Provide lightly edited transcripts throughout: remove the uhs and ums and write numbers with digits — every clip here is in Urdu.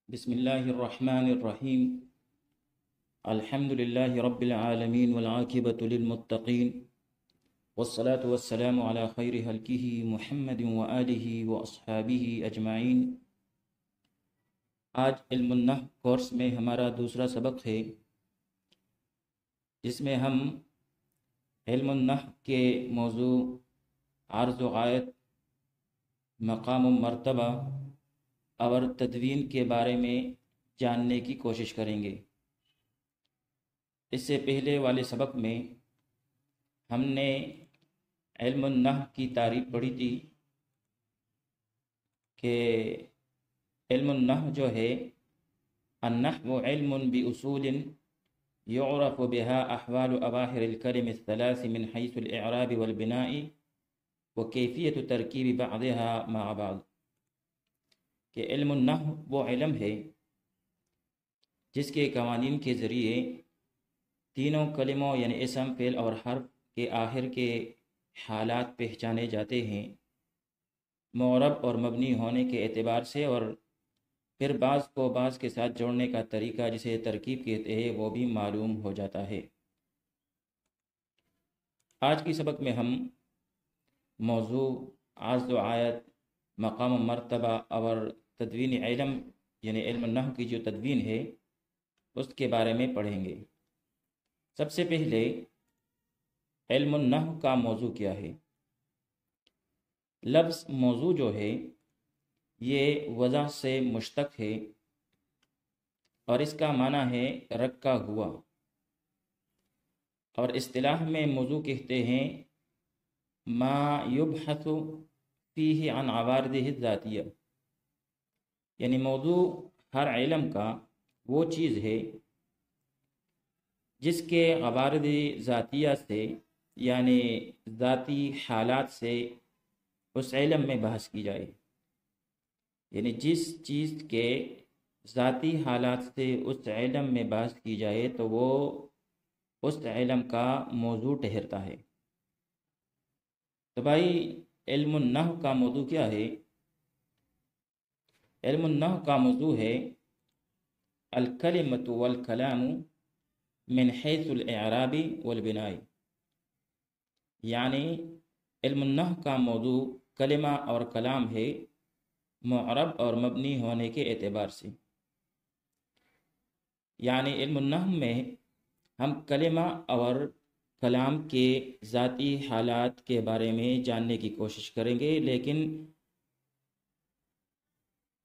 بسم الله الرحمن الرحيم. الحمد لله رب العالمين والعاقبة للمتقين، والصلاة والسلام على خير خلقه محمد وآله وأصحابه أجمعين. آج علم النحو کورس میں ہمارا دوسرا سبق ہے، جس میں ہم علم النحو کے موضوع عرض و غایت، مقام و مرتبہ اور تدوین کے بارے میں جاننے کی کوشش کریں گے۔ اس سے پہلے والے سبق میں ہم نے علم النحو کی تعریف پڑھی تھی کہ علم النحو جو ہے، النحو علم بأصول يعرف بها أحوال أواخر الكلم الثلاث من حيث الإعراب والبناء وكيفية تركيب بعضها مع بعض، کہ علم النحو وہ علم ہے جس کے قوانین کے ذریعے تینوں کلموں یعنی اسم، فعل اور حرف کے آخر کے حالات پہچانے جاتے ہیں، معرب اور مبنی ہونے کے اعتبار سے، اور پھر بعض کو بعض کے ساتھ جوڑنے کا طریقہ جسے ترکیب کہتے ہیں وہ بھی معلوم ہو جاتا ہے۔ آج کی سبق میں ہم موضوع عرض و آیت، مقام و مرتبہ اور تدوین علم یعنی علم النحو کی جو تدوین ہے اس کے بارے میں پڑھیں گے۔ سب سے پہلے علم النحو کا موضوع کیا ہے؟ لفظ موضوع جو ہے یہ وضع سے مشتق ہے اور اس کا معنی ہے رکھا ہوا، اور اصطلاح میں موضوع کہتے ہیں ما یبحث فیہ عن عوارضہ الذاتیہ، یعنی موضوع ہر علم کا وہ چیز ہے جس کے عوارض ذاتیہ سے یعنی ذاتی حالات سے اس علم میں بحث کی جائے، یعنی جس چیز کے ذاتی حالات سے اس علم میں بحث کی جائے تو وہ اس علم کا موضوع ٹھہرتا ہے۔ تو بھائی علم النحو کا موضوع کیا ہے؟ علم النحو کا موضوع ہے الکلمۃ والکلام من حیث الاعراب والبناء، یعنی علم النحو کا موضوع کلمہ اور کلام ہے معرب اور مبنی ہونے کے اعتبار سے۔ یعنی علم النحو میں ہم کلمہ اور کلام کے ذاتی حالات کے بارے میں جاننے کی کوشش کریں گے، لیکن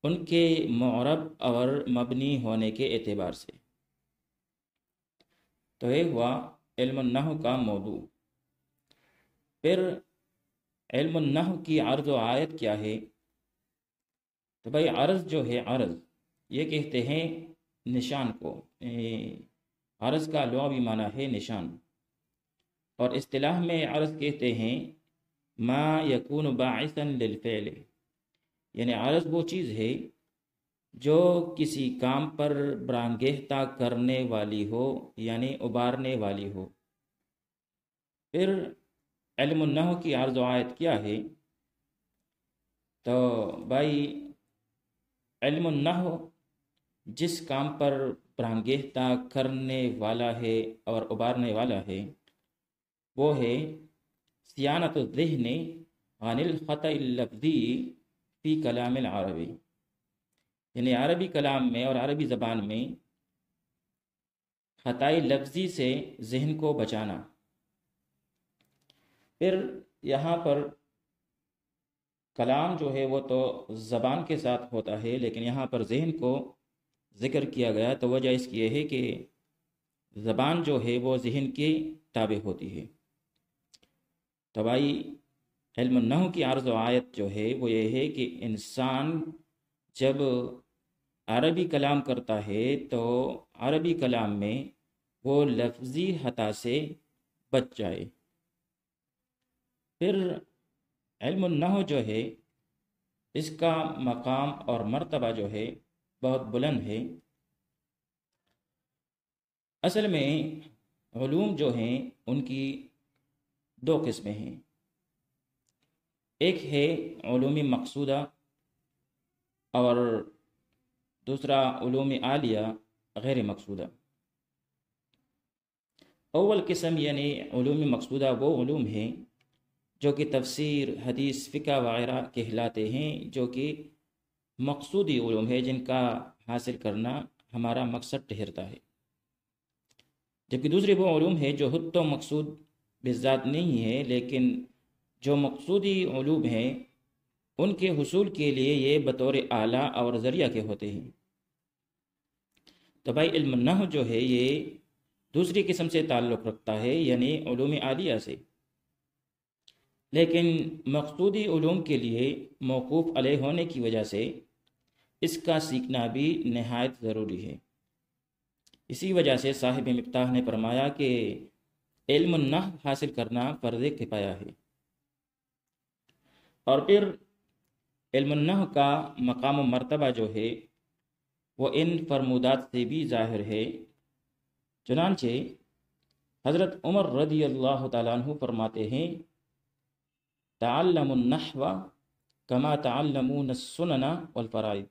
ان کے معرب اور مبنی ہونے کے اعتبار سے۔ تو یہ ہوا علم النحو کا موضوع۔ پھر علم النحو کی عرض و آیت کیا ہے؟ تو بھائی عرض جو ہے، عرض یہ کہتے ہیں نشان کو، عرض کا لغوی معنی ہے نشان، اور اصطلاح میں عرض کہتے ہیں ما یکون باعثا للفعل، یعنی عرض وہ چیز ہے جو کسی کام پر برانگیختہ کرنے والی ہو یعنی ابارنے والی ہو۔ پھر علم النحو کی عرض و آیت کیا ہے؟ تو بھائی علم النحو جس کام پر برانگیختہ کرنے والا ہے اور ابارنے والا ہے وہ ہے صیانت الذہن عن الخطأ اللفظی فی کلام العربی، یعنی عربی کلام میں اور عربی زبان میں خطائی لفظی سے ذہن کو بچانا۔ پھر یہاں پر کلام جو ہے وہ تو زبان کے ساتھ ہوتا ہے، لیکن یہاں پر ذہن کو ذکر کیا گیا تو وجہ اس کی یہ ہے کہ زبان جو ہے وہ ذہن کے تابع ہوتی ہے۔ تو بھائی علم النحو کی عرض و آیت جو ہے وہ یہ ہے کہ انسان جب عربی کلام کرتا ہے تو عربی کلام میں وہ لفظی خطا سے بچ جائے۔ پھر علم النحو جو ہے اس کا مقام اور مرتبہ جو ہے بہت بلند ہے۔ اصل میں علوم جو ہیں ان کی دو قسمیں ہیں، ایک ہے علوم مقصودہ اور دوسرا علوم عالیہ غیر مقصودہ۔ اول قسم یعنی علوم مقصودہ وہ علوم ہیں جو کہ تفسیر، حدیث، فقہ وغیرہ کہلاتے ہیں، جو کہ مقصودی علوم ہے جن کا حاصل کرنا ہمارا مقصد ٹھہرتا ہے۔ جبکہ دوسرے وہ علوم ہے جو حد و مقصود بذات نہیں ہے، لیکن جو مقصودی علوم ہیں ان کے حصول کے لیے یہ بطور آلہ اور ذریعہ کے ہوتے ہیں۔ تو بھائی علم النحو جو ہے یہ دوسری قسم سے تعلق رکھتا ہے، یعنی علوم عالیہ سے، لیکن مقصودی علوم کے لیے موقوف علیہ ہونے کی وجہ سے اس کا سیکھنا بھی نہایت ضروری ہے۔ اسی وجہ سے صاحب مفتاح نے فرمایا کہ علم النحو حاصل کرنا فرض کفایہ ہے۔ اور پھر علم النحو کا مقام و مرتبہ جو ہے وہ ان فرمودات سے بھی ظاہر ہے۔ چنانچہ حضرت عمر رضی اللہ تعالیٰ عنہ فرماتے ہیں، تعلموا النحو کما تعلمون السنن والفرائض،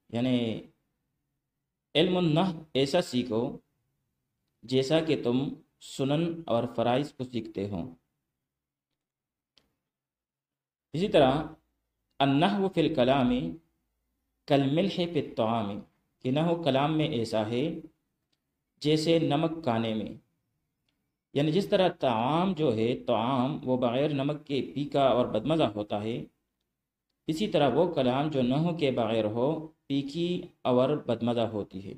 یعنی علم النحو ایسا سیکھو جیسا کہ تم سنن اور فرائض کو سیکھتے ہو۔ اسی طرح النحو فی الکلام کالملح فی الطعام، کہ نحو کلام میں ایسا ہے جیسے نمک کھانے میں، یعنی جس طرح طعام جو ہے طعام وہ بغیر نمک کے پھیکا اور بدمزہ ہوتا ہے، اسی طرح وہ کلام جو نحو کے بغیر ہو پھیکی اور بدمزہ ہوتی ہے۔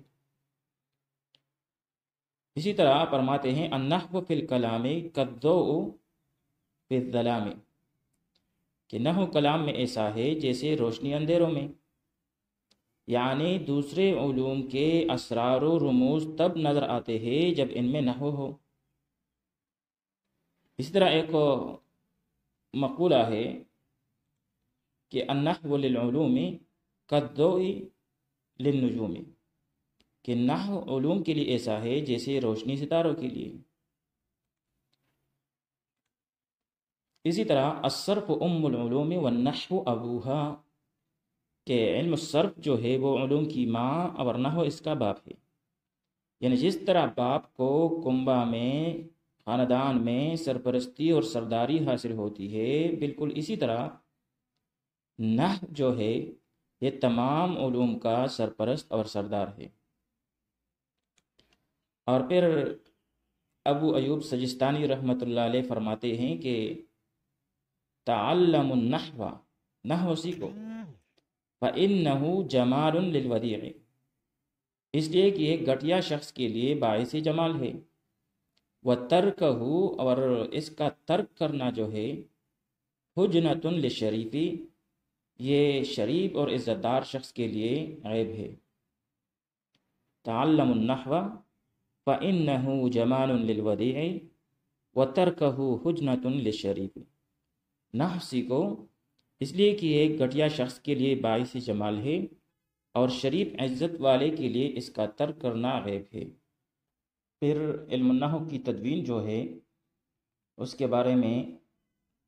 اسی طرح فرماتے ہیں النحو فی الکلام کالضوء فی الظلام، کہ نحو کلام میں ایسا ہے جیسے روشنی اندھیروں میں، یعنی دوسرے علوم کے اسرار و رموز تب نظر آتے ہیں جب ان میں نحو ہو۔ اسی طرح ایک مقولہ ہے کہ النحو للعلوم کالضوء للنجوم، کہ نحو علوم کے لیے ایسا ہے جیسے روشنی ستاروں کے لیے۔ اسی طرح الصرف ام العلوم والنحو ابوہا، کہ علم الصرف جو ہے وہ علوم کی ماں اور نحو اس کا باپ ہے، یعنی جس طرح باپ کو کنبہ میں خاندان میں سرپرستی اور سرداری حاصل ہوتی ہے، بالکل اسی طرح نحو جو ہے یہ تمام علوم کا سرپرست اور سردار ہے۔ اور پھر ابو ایوب سجستانی رحمۃ اللہ علیہ فرماتے ہیں کہ تعلم النحو، نحو سیکھو، فإنه جمال للودیع، اس لیے کہ یہ گھٹیا شخص کے لیے باعث جمال ہے، وَتَرْكَهُ، اور اس کا ترک کرنا جو ہے حجنۃ للشریف، یہ شریف اور عزت دار شخص کے لیے عیب ہے۔ تعلم النحو فإنه جمال للودیع وتركه حجنۃ للشریف، نحو سیکھو اس لیے کہ ایک گھٹیا شخص کے لیے باعث جمال ہے اور شریف عزت والے کے لیے اس کا ترک کرنا عیب ہے۔ پھر علم النحو کی تدوین جو ہے اس کے بارے میں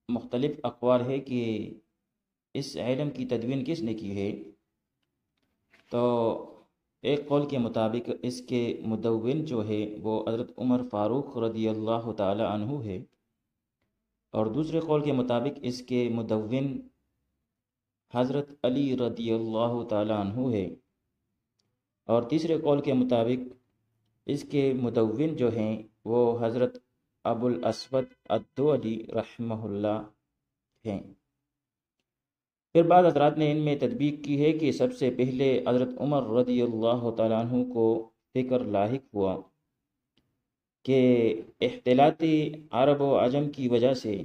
مختلف اقوال ہے کہ اس علم کی تدوین کس نے کی ہے۔ تو ایک قول کے مطابق اس کے مدون جو ہے وہ حضرت عمر فاروق رضی اللہ تعالی عنہ ہے، اور دوسرے قول کے مطابق اس کے مدون حضرت علی رضی اللہ تعالی عنہ ہے، اور تیسرے قول کے مطابق اس کے مدون جو ہیں وہ حضرت ابو الاسود الدؤلی رحمہ اللہ ہیں۔ پھر بعض حضرات نے ان میں تطبیق کی ہے کہ سب سے پہلے حضرت عمر رضی اللہ تعالیٰ عنہ کو فکر لاحق ہوا کہ اختلاطی عرب و عجم کی وجہ سے،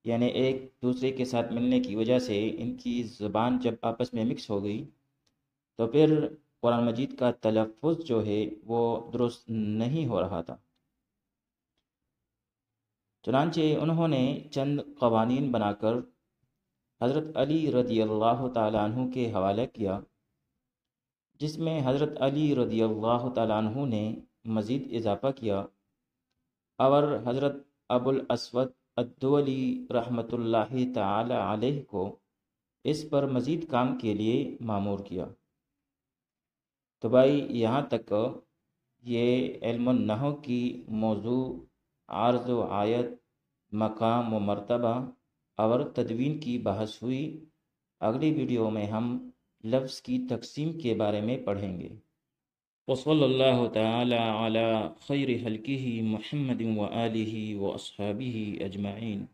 یعنی ایک دوسرے کے ساتھ ملنے کی وجہ سے ان کی زبان جب آپس میں مکس ہو گئی تو پھر قرآن مجید کا تلفظ جو ہے وہ درست نہیں ہو رہا تھا۔ چنانچہ انہوں نے چند قوانین بنا کر حضرت علی رضی اللہ تعالیٰ عنہ کے حوالے کیا، جس میں حضرت علی رضی اللہ تعالیٰ عنہ نے مزید اضافہ کیا، اور حضرت ابو الاسود الدؤلی رحمۃ اللہ تعالی علیہ کو اس پر مزید کام کے لیے مامور کیا۔ تو بھائی یہاں تک یہ علم النحو کی موضوع، عرض و آیت، مقام و مرتبہ اور تدوین کی بحث ہوئی۔ اگلی ویڈیو میں ہم لفظ کی تقسیم کے بارے میں پڑھیں گے۔ وصلی اللہ تعالی علی خیر خلقہ محمد و آلہ و اصحابہ اجمعین۔